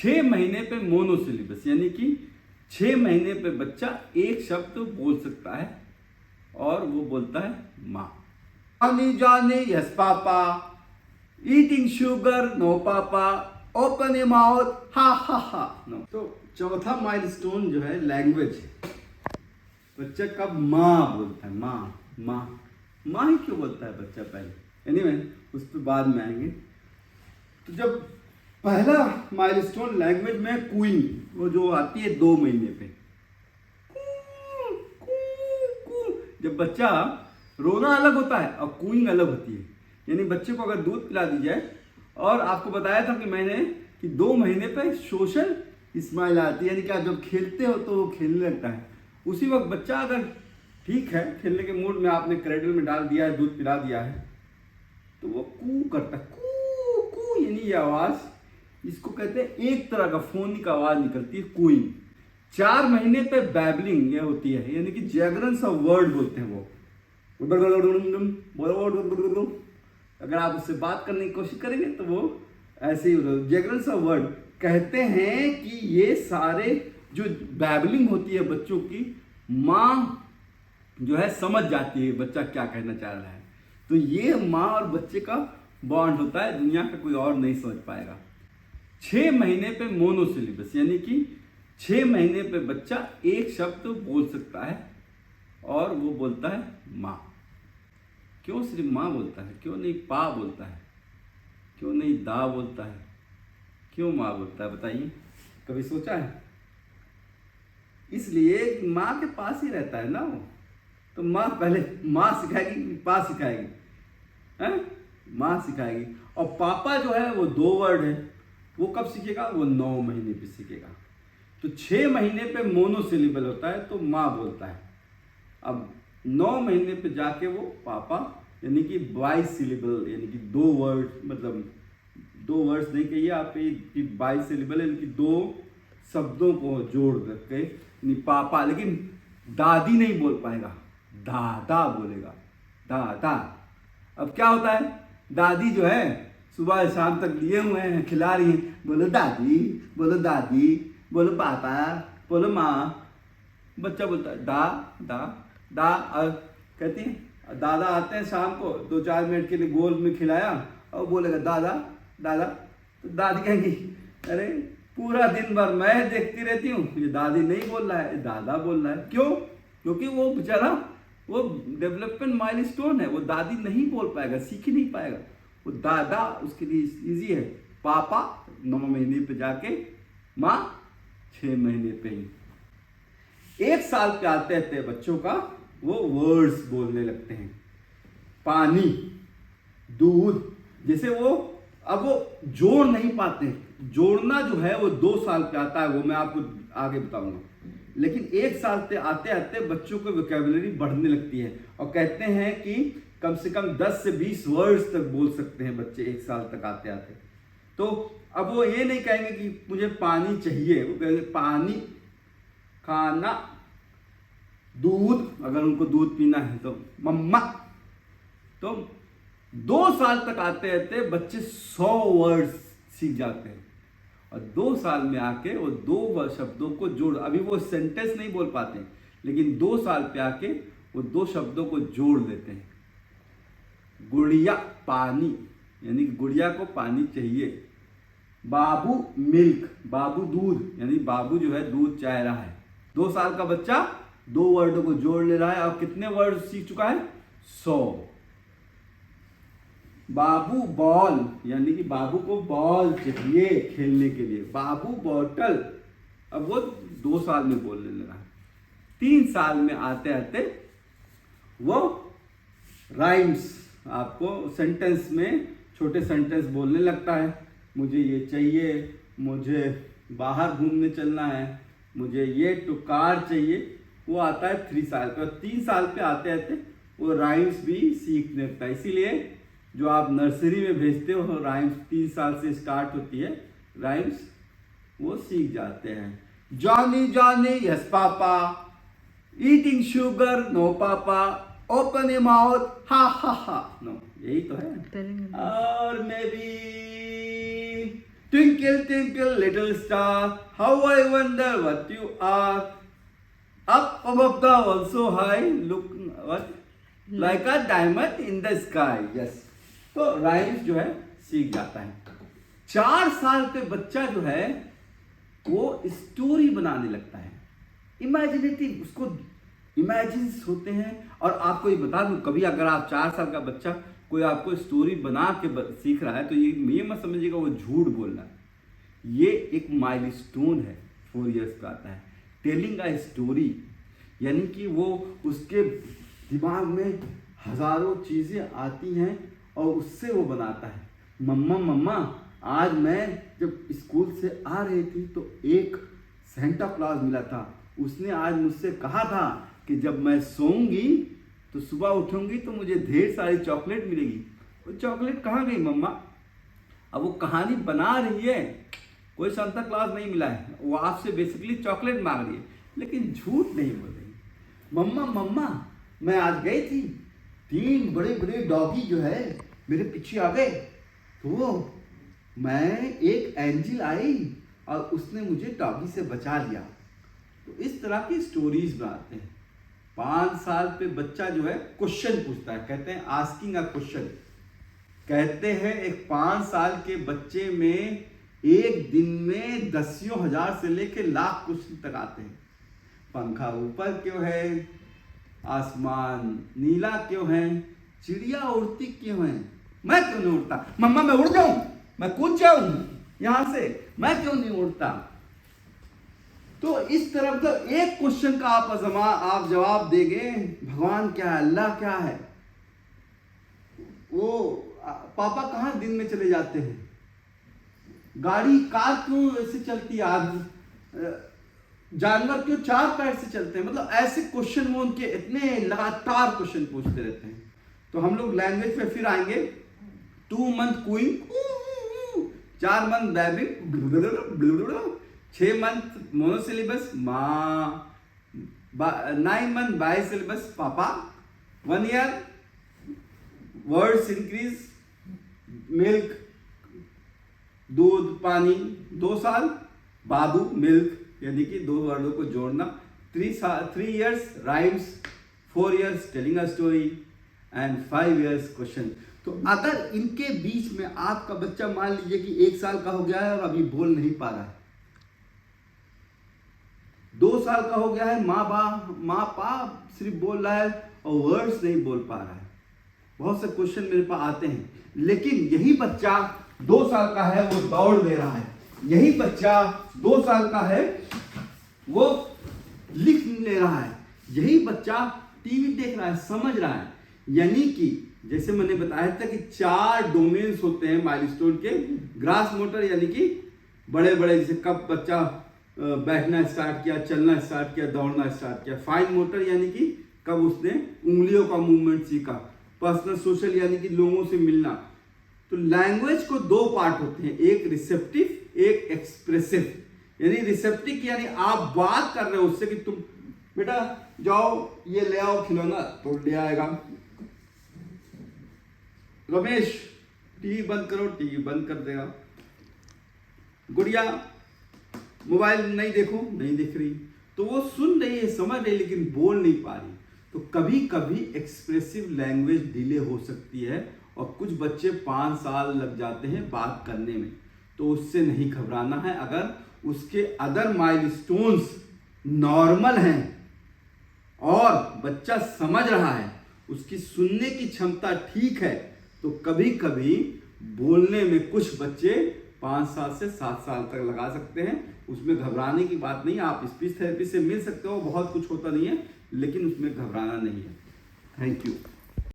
6 महीने पे मोनोसिलेबस, यानी कि 6 महीने पे बच्चा एक शब्द बोल सकता है और वो बोलता है माँ। जानी Johny yes papa, eating sugar no papa, open your mouth ha ha ha no. तो चौथा माइलस्टोन जो है लैंग्वेज है। बच्चा कब माँ बोलता है, माँ माँ माँ ही क्यों बोलता है बच्चा पहले, एनीवे उस पर बाद में आएंगे। तो जब पहला माइलस्टोन लैंग्वेज में कूइंग, वो जो आती है 2 महीने पे, कू, कू, कू। जब बच्चा रोना अलग होता है और कूइंग अलग होती है। यानी बच्चे को अगर दूध पिला दी जाए, और आपको बताया था कि मैंने कि 2 महीने पे सोशल स्माइल आती है, यानी कि आप जब खेलते हो तो वो खेलने लगता है। उसी वक्त बच्चा अगर ठीक है, खेलने के मूड में आपने क्रेडल में डाल दिया है, दूध पिला दिया है, तो वो कू करता है, कू कू, यानी ये आवाज़, इसको कहते हैं एक तरह का फोनिक आवाज़ निकलती है, कूइंग। 4 महीने पे बैबलिंग ये होती है, यानी कि जैगरेंस ऑफ वर्ड बोलते हैं वो। अगर आप उससे बात करने की कोशिश करेंगे तो वो ऐसे ही जैगरेंस ऑफ वर्ड। कहते हैं कि ये सारे जो बैबलिंग होती है बच्चों की, माँ जो है समझ जाती है बच्चा क्या कहना चाह रहा है। तो ये माँ और बच्चे का बॉन्ड होता है, दुनिया का कोई और नहीं समझ पाएगा। 6 महीने पे मोनोसिलेबस, यानी कि 6 महीने पे बच्चा एक शब्द बोल सकता है और वो बोलता है माँ। क्यों सिर्फ माँ बोलता है, क्यों नहीं पा बोलता है, क्यों नहीं दा बोलता है, क्यों माँ बोलता है, बताइए, कभी सोचा है? इसलिए माँ के पास ही रहता है ना वो। तो माँ पहले माँ सिखाएगी, पा सिखाएगी, है माँ सिखाएगी। और पापा जो है वो 2 वर्ड है, वो कब सीखेगा? वो 9 महीने पे सीखेगा। तो 6 महीने पे मोनोसिलेबल होता है तो माँ बोलता है। अब 9 महीने पे जाके वो पापा, यानी कि 22 सिलेबल, यानी कि 2 वर्ड, मतलब 2 वर्ड्स नहीं कहिए आप, 22 सिलेबल, यानी कि 2 शब्दों को जोड़ करके, यानी पापा। लेकिन दादी नहीं बोल पाएगा, दादा बोलेगा, दादा। अब क्या होता है, दादी जो है सुबह शाम तक लिए हुए हैं, खिला रही हैं, बोलो दादी, बोलो दादी, बोलो पापा, बोलो माँ। बच्चा बोलता है दा दा दा। और कहती हैं दादा आते हैं शाम को 2-4 मिनट के लिए, गोल में खिलाया और बोलेगा दादा दादा। तो दादी कहेंगी अरे पूरा दिन भर मैं देखती रहती हूँ, ये दादी नहीं बोल रहा है, दादा बोल रहा है। क्यों? क्योंकि वो बेचारा वो डेवलपमेंट माइलस्टोन है, वो दादी नहीं बोल पाएगा, सीख ही नहीं पाएगा। वो दादा उसके लिए इजी है। पापा 9 महीने पे जाके, माँ 6 महीने पे ही। 1 साल पे आते आते बच्चों का वो वर्ड्स बोलने लगते हैं। पानी, दूध, जैसे वो अब वो जोड़ नहीं पाते। जोड़ना जो है वो 2 साल पे आता है, वो मैं आपको आगे बताऊंगा। लेकिन 1 साल पे आते आते बच्चों को वोकैबुलरी बढ़ने लगती है, और कहते हैं कि कम से कम 10 से 20 वर्ड्स तक बोल सकते हैं बच्चे 1 साल तक आते आते। तो अब वो ये नहीं कहेंगे कि मुझे पानी चाहिए, वो कहेंगे पानी, खाना, दूध, अगर उनको दूध पीना है तो मम्मा। तो 2 साल तक आते आते बच्चे 100 वर्ड्स सीख जाते हैं, और 2 साल में आके वो 2 शब्दों को जोड़, अभी वो सेंटेंस नहीं बोल पाते, लेकिन 2 साल पे आके वो 2 शब्दों को जोड़ देते हैं। गुड़िया, पानी, यानी कि गुड़िया को पानी चाहिए। बाबू, मिल्क, बाबू दूध, यानी बाबू जो है दूध चाह रहा है। 2 साल का बच्चा 2 वर्डों को जोड़ ले रहा है, और कितने वर्ड सीख चुका है? 100। बाबू बॉल, यानी कि बाबू को बॉल चाहिए खेलने के लिए। बाबू बॉटल, अब वो 2 साल में बोलने लगा। 3 साल में आते आते वो राइम्स, आपको सेंटेंस में छोटे सेंटेंस बोलने लगता है। मुझे ये चाहिए, मुझे बाहर घूमने चलना है, मुझे ये टू कार चाहिए। वो आता है 3 साल पे, और 3 साल पे आते आते वो राइम्स भी सीख लेता है। इसीलिए जो आप नर्सरी में भेजते हो राइम्स 3 साल से स्टार्ट होती है, राइम्स वो सीख जाते हैं। Johny Johny yes papa, eating sugar no papa, open your mouth ha ha ha no. यही तो है। और maybe Twinkle, twinkle, little star, how I wonder what you are. Up above the world so high, look what like a diamond in the sky. Yes. तो rhymes जो है सीख जाता है। 4 साल पे बच्चा जो है वो स्टोरी बनाने लगता है। इमेजिनेटिव, उसको इमेजिन्स होते हैं। और आपको ये बता दूं, कभी अगर आप 4 साल का बच्चा कोई आपको स्टोरी बना के सीख रहा है तो ये मत समझिएगा वो झूठ बोल रहा है। ये एक माइलस्टोन है, 4 इयर्स का आता है। टेलिंग अ स्टोरी यानी कि वो उसके दिमाग में हजारों चीज़ें आती हैं और उससे वो बनाता है। मम्मा आज मैं जब स्कूल से आ रही थी तो एक सेंटा क्लॉज मिला था, उसने आज मुझसे कहा था कि जब मैं सोऊंगी तो सुबह उठूंगी तो मुझे ढेर सारी चॉकलेट मिलेगी। वो चॉकलेट कहाँ गई मम्मा? अब वो कहानी बना रही है, कोई सांता क्लॉज नहीं मिला है, वो आपसे बेसिकली चॉकलेट मांग रही है, लेकिन झूठ नहीं बोल रही। मम्मा मैं आज गई थी, 3 बड़े बड़े डॉगी जो है मेरे पीछे आ गए, तो मैं एक एंजल आई और उसने मुझे डॉगी से बचा लिया। तो इस तरह की स्टोरीज बनाते हैं। 5 साल पे बच्चा जो है क्वेश्चन पूछता है, कहते हैं आस्किंग अ क्वेश्चन। कहते हैं एक 5 साल के बच्चे में एक दिन में दसियों हजार से लेके लाख क्वेश्चन तक आते हैं। पंखा ऊपर क्यों है, आसमान नीला क्यों है, चिड़िया उड़ती क्यों है, मैं क्यों नहीं उड़ता, मम्मा मैं उड़ जाऊं, मैं कूद जाऊं यहां से, मैं क्यों नहीं उड़ता। तो इस तरह तो एक क्वेश्चन का आप जवाब देंगे, भगवान क्या है, अल्लाह क्या है, वो पापा कहाँ दिन में चले जाते हैं, गाड़ी कार क्यों ऐसे चलती है, जानवर क्यों 4 पैर से चलते हैं। मतलब ऐसे क्वेश्चन वो उनके इतने लगातार क्वेश्चन पूछते रहते हैं। तो हम लोग लैंग्वेज पे फिर आएंगे। 2 month queen, 4 month baby, 6 month monosyllables माँ, 9 मंथ बाइसिलेबस पापा, 1 ईयर वर्ड्स इंक्रीज, मिल्क दूध पानी, 2 साल बाबू मिल्क यानी कि 2 वर्डों को जोड़ना, 3 years rhymes, 4 years telling a story and 5 years question. तो अगर इनके बीच में आपका बच्चा मान लीजिए कि 1 साल का हो गया है और अभी बोल नहीं पा रहा है, 2 साल का हो गया है, माँ पा सिर्फ बोल रहा है और वर्ड्स नहीं बोल पा रहा है, बहुत से क्वेश्चन मेरे पास आते हैं। लेकिन यही बच्चा 2 साल का है, वो दौड़ ले रहा है, यही बच्चा 2 साल का है वो लिख ले रहा है, यही बच्चा टीवी देख रहा है, समझ रहा है। यानी कि जैसे मैंने बताया था कि 4 डोमेन्स होते हैं माइलस्टोन के। ग्रास मोटर यानी कि बड़े बड़े, जैसे कब बच्चा बैठना स्टार्ट किया, चलना स्टार्ट किया, दौड़ना स्टार्ट किया। फाइन मोटर यानी कि कब उसने उंगलियों का मूवमेंट सीखा। पर्सनल सोशल यानी कि लोगों से मिलना। तो लैंग्वेज को 2 पार्ट होते हैं, एक रिसेप्टिव एक एक्सप्रेसिव। यानी रिसेप्टिव यानी आप बात कर रहे हो उससे कि तुम बेटा जाओ ये ले आओ खिलौना, तो ले आएगा। रमेश टीवी बंद करो, टीवी बंद कर देगा। गुड़िया मोबाइल नहीं देखो, नहीं देख रही। तो वो सुन रही है, समझ रही, लेकिन बोल नहीं पा रही। तो कभी कभी एक्सप्रेसिव लैंग्वेज डिले हो सकती है और कुछ बच्चे 5 साल लग जाते हैं बात करने में। तो उससे नहीं घबराना है। अगर उसके अदर माइलस्टोन्स नॉर्मल हैं और बच्चा समझ रहा है, उसकी सुनने की क्षमता ठीक है, तो कभी कभी बोलने में कुछ बच्चे 5 साल से 7 साल तक लगा सकते हैं। उसमें घबराने की बात नहीं है। आप स्पीच थेरेपी से मिल सकते हो, बहुत कुछ होता नहीं है, लेकिन उसमें घबराना नहीं है। Thank you.